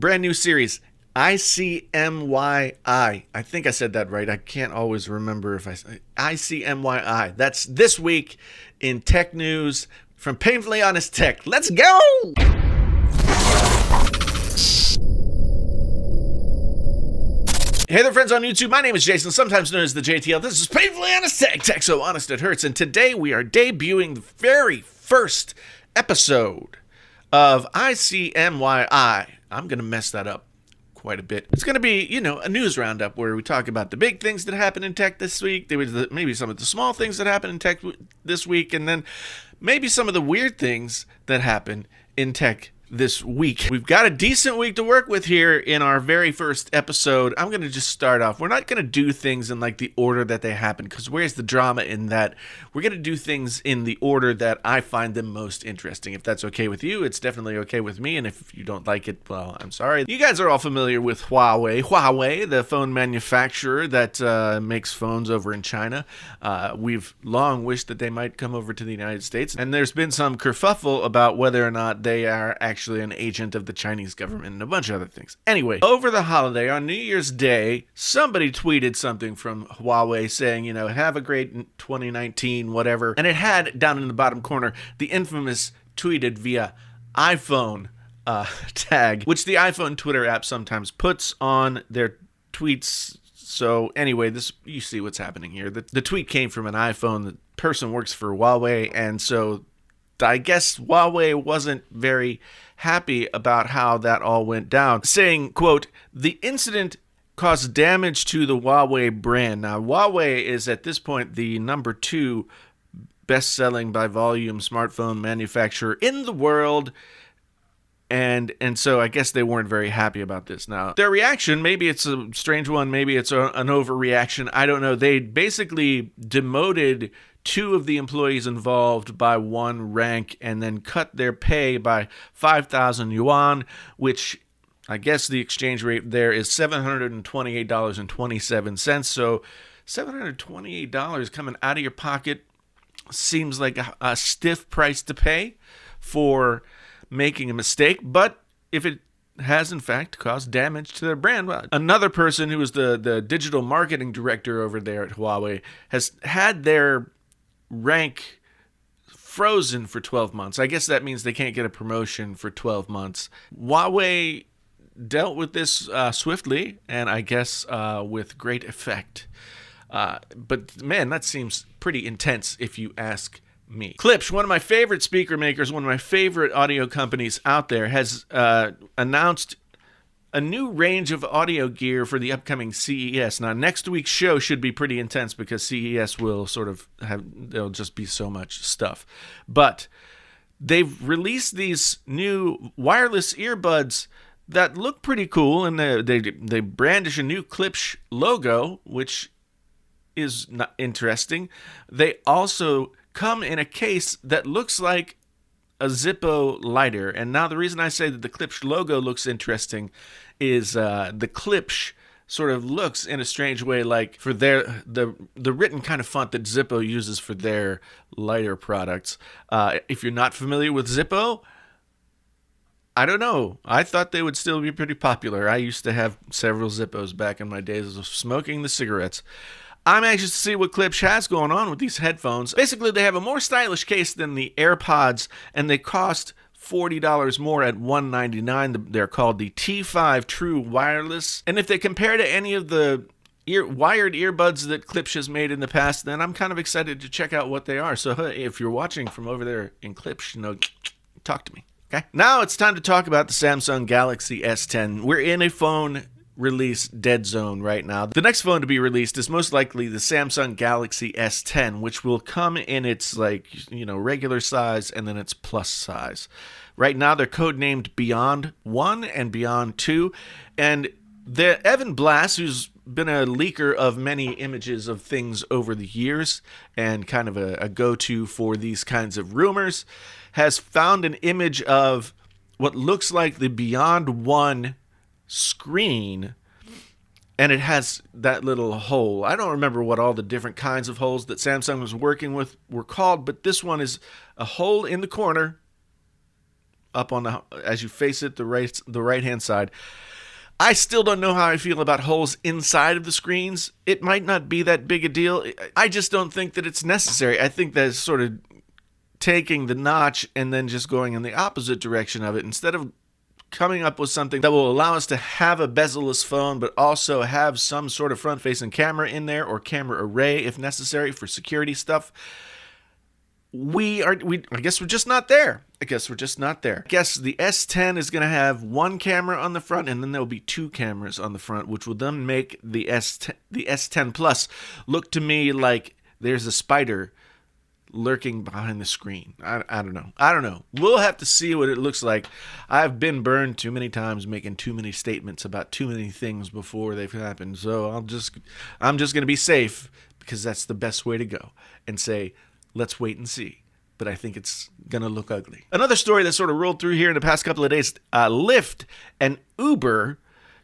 brand new series, ICMYI. I think I said that right. I can't always remember if I say ICMYI. That's this week in tech news from Painfully Honest Tech. Let's go! Hey there, friends on YouTube. My name is Jason, sometimes known as the JTL. This is Painfully Honest Tech. Tech so honest it hurts. And today we are debuting the very first episode of ICMYI. I'm going to mess that up quite a bit. It's going to be, a news roundup where we talk about the big things that happened in tech this week. There was maybe some of the small things that happened in tech this week, and then maybe some of the weird things that happened in tech this week. We've got a decent week to work with here in our very first episode. I'm going to just start off. We're not going to do things in like the order that they happen, because where's the drama in that? We're going to do things in the order that I find them most interesting. If that's okay with you, it's definitely okay with me. And if you don't like it, well, I'm sorry. You guys are all familiar with Huawei. Huawei, the phone manufacturer that makes phones over in China. We've long wished that they might come over to the United States. And there's been some kerfuffle about whether or not they are actually an agent of the Chinese government and a bunch of other things. Anyway, over the holiday, on New Year's Day, somebody tweeted something from Huawei saying, have a great 2019, whatever. And it had, down in the bottom corner, the infamous tweeted via iPhone tag, which the iPhone Twitter app sometimes puts on their tweets. So anyway, you see what's happening here. The tweet came from an iPhone. The person works for Huawei, and so I guess Huawei wasn't very happy about how that all went down, saying, quote, "The incident caused damage to the Huawei brand." Now, Huawei is at this point the number 2 best-selling by volume smartphone manufacturer in the world. And so I guess they weren't very happy about this. Now, their reaction, maybe it's a strange one, maybe it's an overreaction, I don't know. They basically demoted 2 of the employees involved by 1 rank and then cut their pay by 5,000 yuan, which I guess the exchange rate there is $728.27. So $728 coming out of your pocket seems like a stiff price to pay for making a mistake, but if it has in fact caused damage to their brand, well, another person who is the digital marketing director over there at Huawei has had their rank frozen for 12 months. I guess that means they can't get a promotion for 12 months. Huawei dealt with this swiftly, and I guess with great effect. But man, that seems pretty intense if you ask me. Klipsch, one of my favorite speaker makers, one of my favorite audio companies out there, has announced a new range of audio gear for the upcoming CES. Now, next week's show should be pretty intense because CES will there'll just be so much stuff. But they've released these new wireless earbuds that look pretty cool, and they brandish a new Klipsch logo, which is not interesting. They also come in a case that looks like a Zippo lighter. And now the reason I say that the Klipsch logo looks interesting is the Klipsch sort of looks in a strange way like for the written kind of font that Zippo uses for their lighter products. If you're not familiar with Zippo, I don't know. I thought they would still be pretty popular. I used to have several Zippos back in my days of smoking the cigarettes. I'm anxious to see what Klipsch has going on with these headphones. Basically, they have a more stylish case than the AirPods, and they cost $40 more at $199. They're called the T5 True Wireless. And if they compare to any of the wired earbuds that Klipsch has made in the past, then I'm kind of excited to check out what they are. So if you're watching from over there in Klipsch, talk to me. Okay? Now it's time to talk about the Samsung Galaxy S10. We're in a phone release dead zone right now. The next phone to be released is most likely the Samsung Galaxy S10, which will come in its regular size and then its plus size. Right now they're codenamed Beyond 1 and Beyond 2, and Evan Blass, who's been a leaker of many images of things over the years and kind of a go-to for these kinds of rumors, has found an image of what looks like the Beyond 1 screen, and it has that little hole. I don't remember what all the different kinds of holes that Samsung was working with were called, but this one is a hole in the corner up on the as you face it, the right hand side. I still don't know how I feel about holes inside of the screens. It might not be that big a deal. I just don't think that it's necessary. I think that it's sort of taking the notch and then just going in the opposite direction of it instead of coming up with something that will allow us to have a bezel-less phone but also have some sort of front-facing camera in there or camera array if necessary for security stuff. I guess we're just not there. I guess the S10 is going to have one camera on the front, and then there'll be two cameras on the front, which will then make the S10 Plus look to me like there's a spider lurking behind the screen. I don't know. We'll have to see what it looks like. I've been burned too many times making too many statements about too many things before they've happened. So I'm just going to be safe because that's the best way to go and say, let's wait and see. But I think it's going to look ugly. Another story that sort of rolled through here in the past couple of days, Lyft and Uber,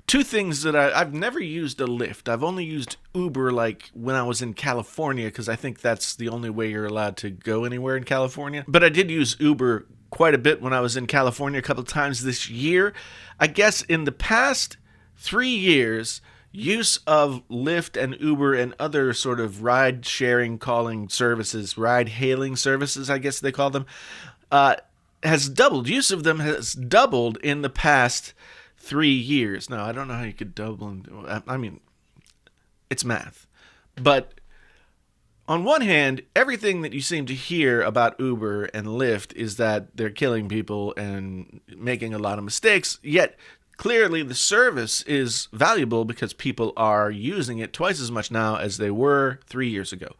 two things that I've never used a Lyft. I've only used Uber like when I was in California because I think that's the only way you're allowed to go anywhere in California. But I did use Uber quite a bit when I was in California a couple of times this year. I guess in the past 3 years, use of Lyft and Uber and other sort of ride-sharing calling services, ride-hailing services, I guess they call them, has doubled. Use of them has doubled in the past 3 years. Now, I don't know how you could double. I mean, it's math. But on one hand, everything that you seem to hear about Uber and Lyft is that they're killing people and making a lot of mistakes, yet clearly, the service is valuable because people are using it twice as much now as they were 3 years ago.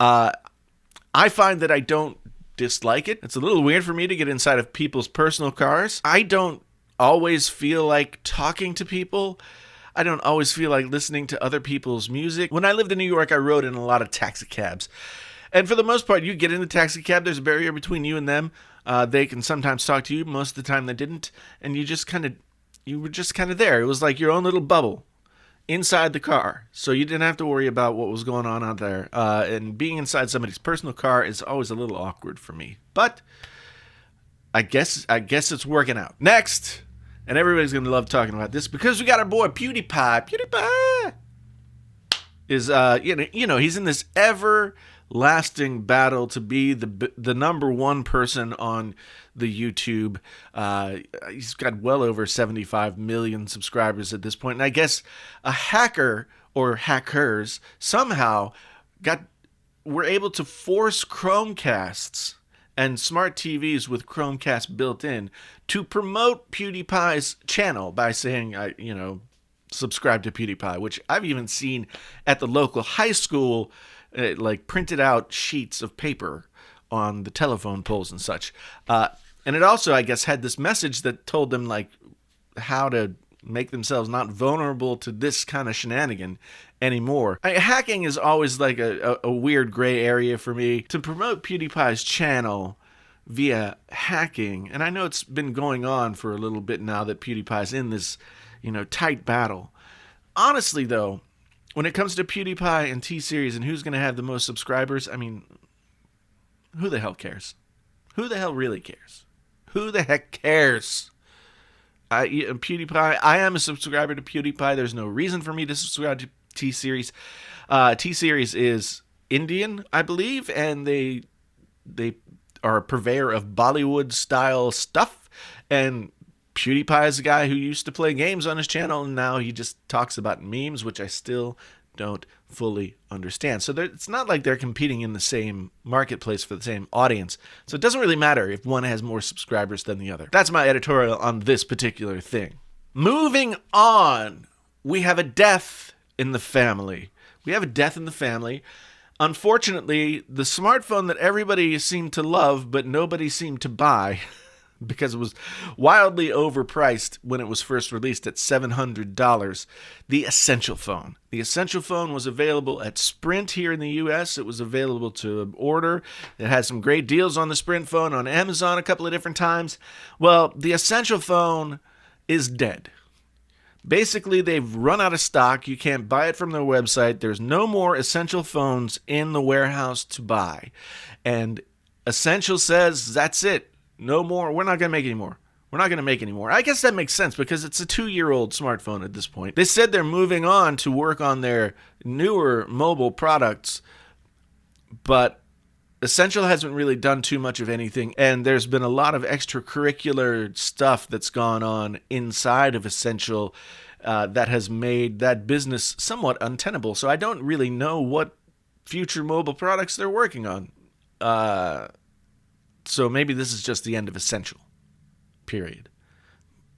I find that I don't dislike it. It's a little weird for me to get inside of people's personal cars. I don't always feel like talking to people. I don't always feel like listening to other people's music. When I lived in New York, I rode in a lot of taxi cabs. And for the most part, you get in the taxi cab, there's a barrier between you and them. They can sometimes talk to you. Most of the time, they didn't. And you were just kind of there. It was like your own little bubble inside the car. So you didn't have to worry about what was going on out there. And being inside somebody's personal car is always a little awkward for me. But I guess it's working out. Next, and everybody's going to love talking about this because we got our boy PewDiePie. PewDiePie is, he's in this everlasting battle to be the number one person on the YouTube. He's got well over 75 million subscribers at this point. And I guess a hacker or hackers somehow were able to force Chromecasts and smart TVs with Chromecast built in to promote PewDiePie's channel by saying, subscribe to PewDiePie, which I've even seen at the local high school, like printed out sheets of paper on the telephone poles and such. And it also, I guess, had this message that told them, like, how to make themselves not vulnerable to this kind of shenanigan anymore. Hacking is always, like, a weird gray area for me. To promote PewDiePie's channel via hacking, and I know it's been going on for a little bit now that PewDiePie's in this, tight battle. Honestly, though, when it comes to PewDiePie and T-Series and who's going to have the most subscribers, I mean, who the hell cares? Who the hell really cares? Who the heck cares? PewDiePie, I am a subscriber to PewDiePie. There's no reason for me to subscribe to T-Series. T-Series is Indian, I believe, and they are a purveyor of Bollywood-style stuff. And PewDiePie is a guy who used to play games on his channel, and now he just talks about memes, which I still don't fully understand. So it's not like they're competing in the same marketplace for the same audience. So it doesn't really matter if one has more subscribers than the other. That's my editorial on this particular thing. Moving on, we have a death in the family. Unfortunately, the smartphone that everybody seemed to love but nobody seemed to buy because it was wildly overpriced when it was first released at $700, the Essential Phone. The Essential Phone was available at Sprint here in the U.S. It was available to order. It had some great deals on the Sprint phone on Amazon a couple of different times. Well, the Essential Phone is dead. Basically, they've run out of stock. You can't buy it from their website. There's no more Essential Phones in the warehouse to buy. And Essential says, that's it. No more. We're not going to make any more. We're not going to make any more. I guess that makes sense because it's a 2-year-old smartphone at this point. They said they're moving on to work on their newer mobile products, but Essential hasn't really done too much of anything, and there's been a lot of extracurricular stuff that's gone on inside of Essential that has made that business somewhat untenable. So I don't really know what future mobile products they're working on. So maybe this is just the end of Essential, period.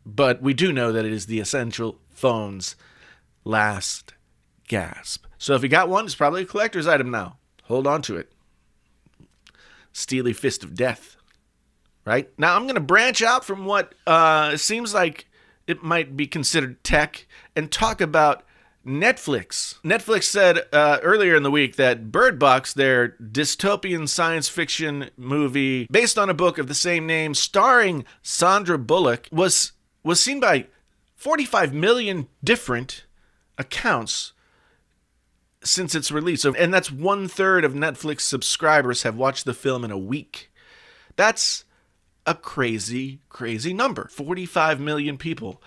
But we do know that it is the Essential phone's last gasp. So if you got one, it's probably a collector's item now. Hold on to it. Steely fist of death. Right? Now I'm going to branch out from what seems like it might be considered tech and talk about Netflix. Netflix said earlier in the week that Bird Box, their dystopian science fiction movie based on a book of the same name starring Sandra Bullock, was seen by 45 million different accounts since its release. And that's 1/3 of Netflix subscribers have watched the film in a week. That's a crazy, crazy number. 45 million people.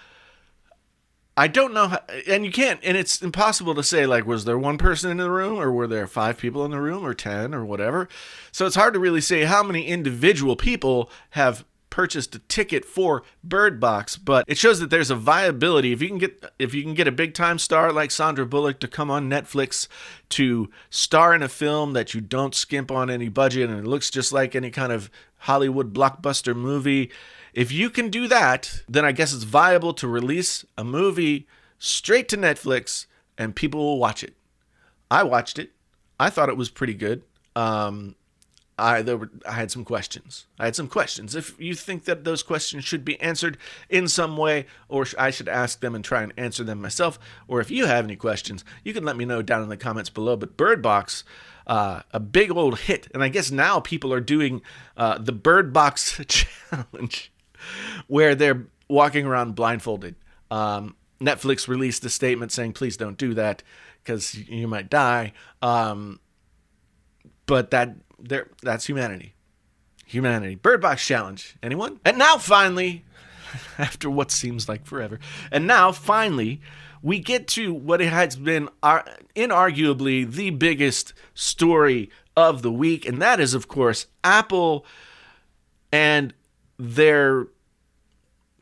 I don't know how, and you can't, and it's impossible to say, like, was there one person in the room, or were there 5 people in the room, or 10, or whatever. So it's hard to really say how many individual people have purchased a ticket for Bird Box, but it shows that there's a viability. If you can get a big time star like Sandra Bullock to come on Netflix to star in a film that you don't skimp on any budget and it looks just like any kind of Hollywood blockbuster movie, if you can do that, then I guess it's viable to release a movie straight to Netflix and people will watch it. I watched it. I thought it was pretty good. I had some questions. If you think that those questions should be answered in some way, or I should ask them and try and answer them myself, or if you have any questions, you can let me know down in the comments below. But Bird Box, a big old hit. And I guess now people are doing the Bird Box challenge where they're walking around blindfolded. Netflix released a statement saying, please don't do that because you might die. But that's humanity. Bird Box challenge. Anyone? And now finally, after what seems like forever, we get to what it has been inarguably the biggest story of the week, and that is, of course, Apple and their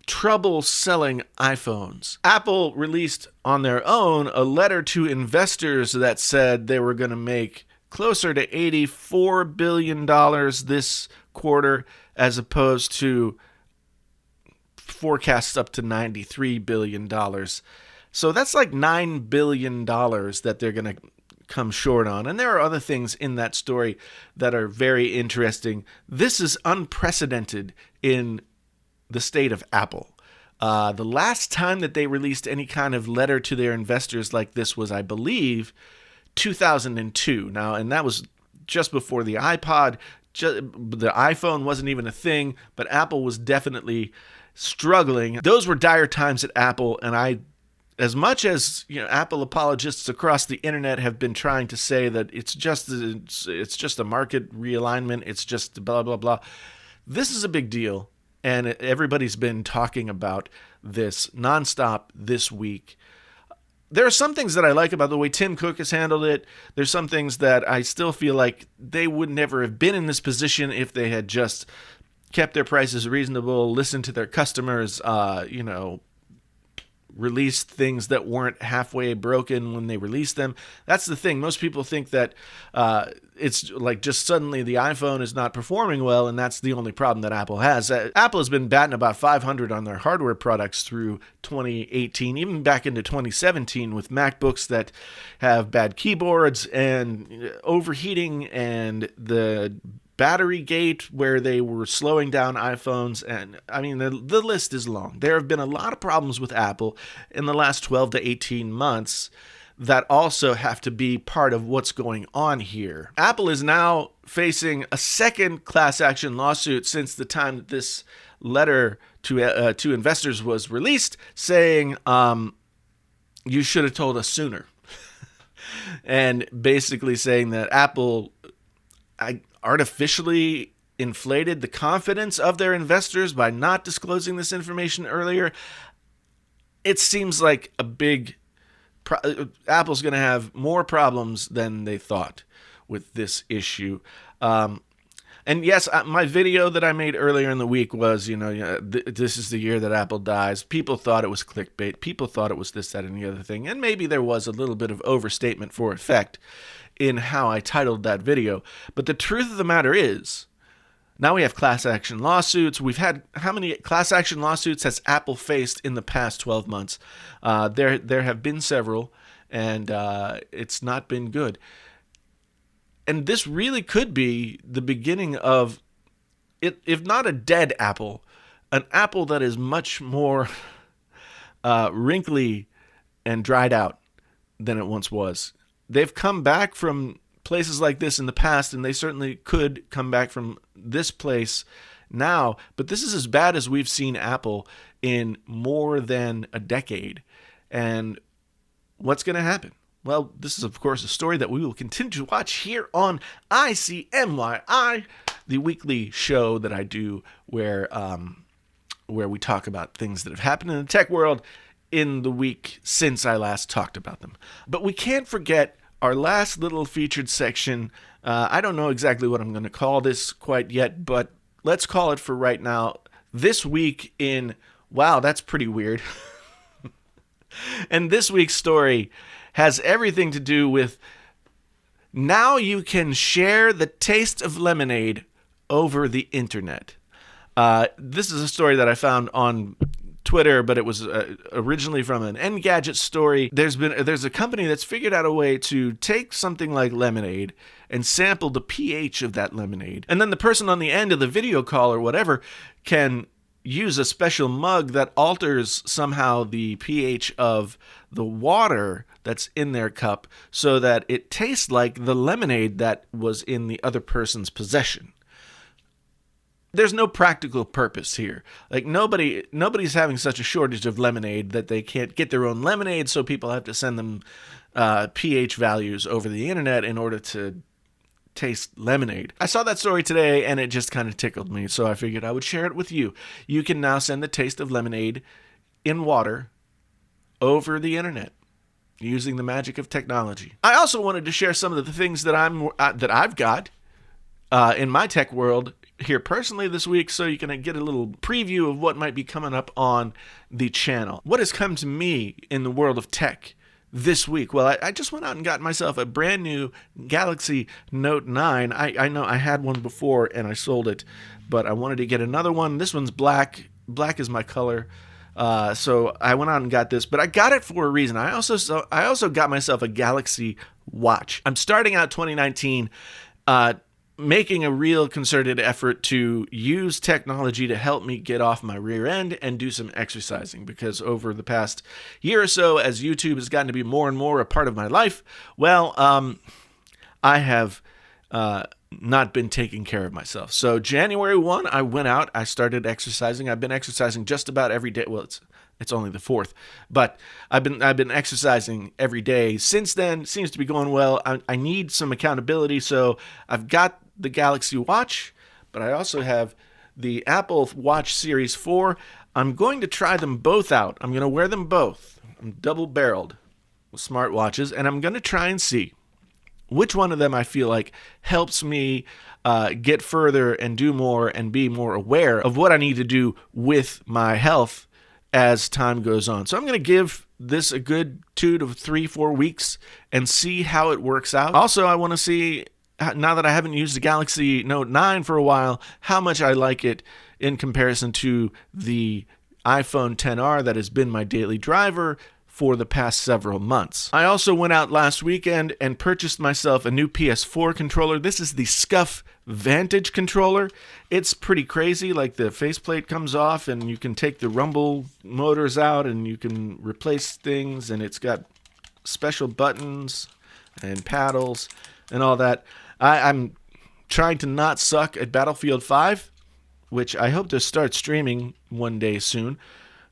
trouble selling iPhones. Apple released on their own a letter to investors that said they were going to make closer to $84 billion this quarter, as opposed to forecasts up to $93 billion. So that's like $9 billion that they're going to come short on. And there are other things in that story that are very interesting. This is unprecedented in the state of Apple. The last time that they released any kind of letter to their investors like this was, I believe, 2002. Now, and that was just before the iPod. The iPhone wasn't even a thing, but Apple was definitely struggling. Those were dire times at Apple, and as much as Apple apologists across the internet have been trying to say that it's just a market realignment, it's just blah blah blah. This is a big deal, and everybody's been talking about this nonstop this week. There are some things that I like about the way Tim Cook has handled it. There's some things that I still feel like they would never have been in this position if they had just kept their prices reasonable, listened to their customers, released things that weren't halfway broken when they released them. That's the thing. Most people think that it's like just suddenly the iPhone is not performing well, and that's the only problem that Apple has. Apple has been batting about 500 on their hardware products through 2018, even back into 2017 with MacBooks that have bad keyboards and overheating, and the battery gate where they were slowing down iPhones, and I mean the list is long. There have been a lot of problems with Apple in the last 12 to 18 months that also have to be part of what's going on here. Apple is now facing a second class action lawsuit since the time that this letter to investors was released, saying you should have told us sooner, and basically saying that Apple artificially inflated the confidence of their investors by not disclosing this information earlier. It seems like Apple's going to have more problems than they thought with this issue. And yes, my video that I made earlier in the week was, this is the year that Apple dies. People thought it was clickbait. People thought it was this, that, and the other thing. And maybe there was a little bit of overstatement for effect in how I titled that video. But the truth of the matter is, now we have class action lawsuits. We've had, how many class action lawsuits has Apple faced in the past 12 months? There have been several, and it's not been good. And this really could be the beginning of, if not a dead Apple, an Apple that is much more wrinkly and dried out than it once was. They've come back from places like this in the past, and they certainly could come back from this place now. But this is as bad as we've seen Apple in more than a decade. And what's going to happen? Well, this is, of course, a story that we will continue to watch here on ICYMI, the weekly show that I do where we talk about things that have happened in the tech world in the week since I last talked about them. But we can't forget our last little featured section. I don't know exactly what I'm going to call this quite yet, but let's call it for right now, This Week in... Wow, that's pretty weird. And this week's story has everything to do with now you can share the taste of lemonade over the internet. This is a story that I found on Twitter, but it was originally from an Engadget story. There's a company that's figured out a way to take something like lemonade and sample the pH of that lemonade. And then the person on the end of the video call or whatever can use a special mug that alters somehow the pH of the water that's in their cup so that it tastes like the lemonade that was in the other person's possession. There's no practical purpose here. Like nobody's having such a shortage of lemonade that they can't get their own lemonade, so people have to send them pH values over the internet in order to taste lemonade. I saw that story today and it just kind of tickled me, so I figured I would share it with you. You can now send the taste of lemonade in water over the internet using the magic of technology. I also wanted to share some of the things that I've got in my tech world here personally this week, so you can get a little preview of what might be coming up on the channel. What has come to me in the world of tech this week? Well, I just went out and got myself a brand new Galaxy Note 9. I know I had one before and I sold it, but I wanted to get another one. This one's black. Black is my color. So I went out and got this, but I got it for a reason. I also got myself a Galaxy Watch. I'm starting out 2019 making a real concerted effort to use technology to help me get off my rear end and do some exercising, because over the past year or so, as YouTube has gotten to be more and more a part of my life, well, I have not been taking care of myself. So January 1, I went out, I started exercising. I've been exercising just about every day. Well, it's only the 4th, but I've been exercising every day since then. Seems to be going well. I need some accountability, so I've got the Galaxy Watch, but I also have the Apple Watch Series 4. I'm going to try them both out. I'm going to wear them both. I'm double-barreled with smartwatches, and I'm going to try and see which one of them I feel like helps me get further and do more and be more aware of what I need to do with my health as time goes on. So I'm going to give this a good 2 to 3, 4 weeks and see how it works out. Also, I want to see, now that I haven't used the Galaxy Note 9 for a while, how much I like it in comparison to the iPhone XR that has been my daily driver for the past several months. I also went out last weekend and purchased myself a new PS4 controller. This is the Scuff Vantage controller. It's pretty crazy. Like, the faceplate comes off and you can take the rumble motors out and you can replace things, and it's got special buttons and paddles and all that. I'm trying to not suck at Battlefield 5, which I hope to start streaming one day soon.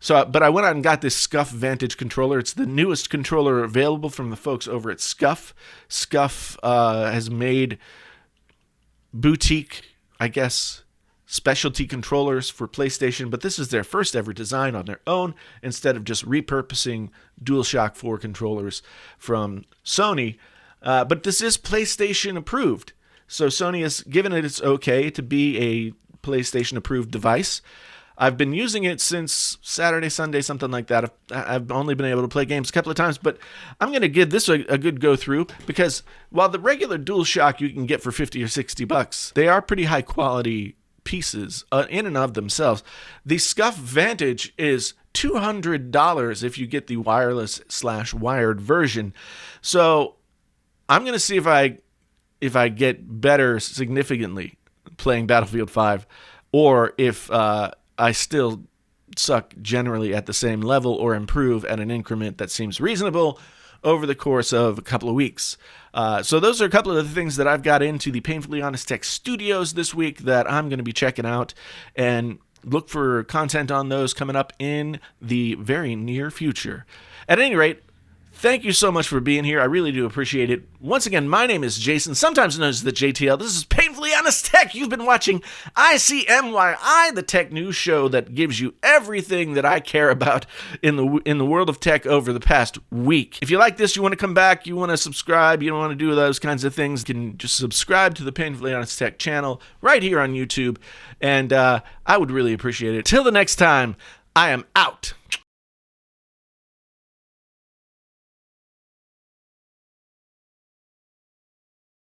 But I went out and got this Scuff Vantage controller. It's the newest controller available from the folks over at Scuff. Scuff has made boutique I guess, specialty controllers for PlayStation, but this is their first ever design on their own instead of just repurposing DualShock 4 controllers from Sony. But this is PlayStation approved. So Sony has given it its okay to be a PlayStation approved device. I've been using it since Saturday, Sunday, something like that. I've only been able to play games a couple of times, but I'm going to give this a good go through because while the regular DualShock you can get for $50 or $60, they are pretty high quality pieces in and of themselves. The Scuff Vantage is $200 if you get the wireless/wired version. So I'm going to see if I get better significantly playing Battlefield 5 or if I still suck generally at the same level or improve at an increment that seems reasonable over the course of a couple of weeks. So those are a couple of the things that I've got into the Painfully Honest Tech Studios this week that I'm going to be checking out, and look for content on those coming up in the very near future. At any rate, thank you so much for being here. I really do appreciate it. Once again, my name is Jason, sometimes known as the JTL. This is Painfully Honest Tech. You've been watching ICYMI, the tech news show that gives you everything that I care about in the world of tech over the past week. If you like this, you want to come back, you want to subscribe, you don't want to do those kinds of things, you can just subscribe to the Painfully Honest Tech channel right here on YouTube, and I would really appreciate it. Till the next time, I am out.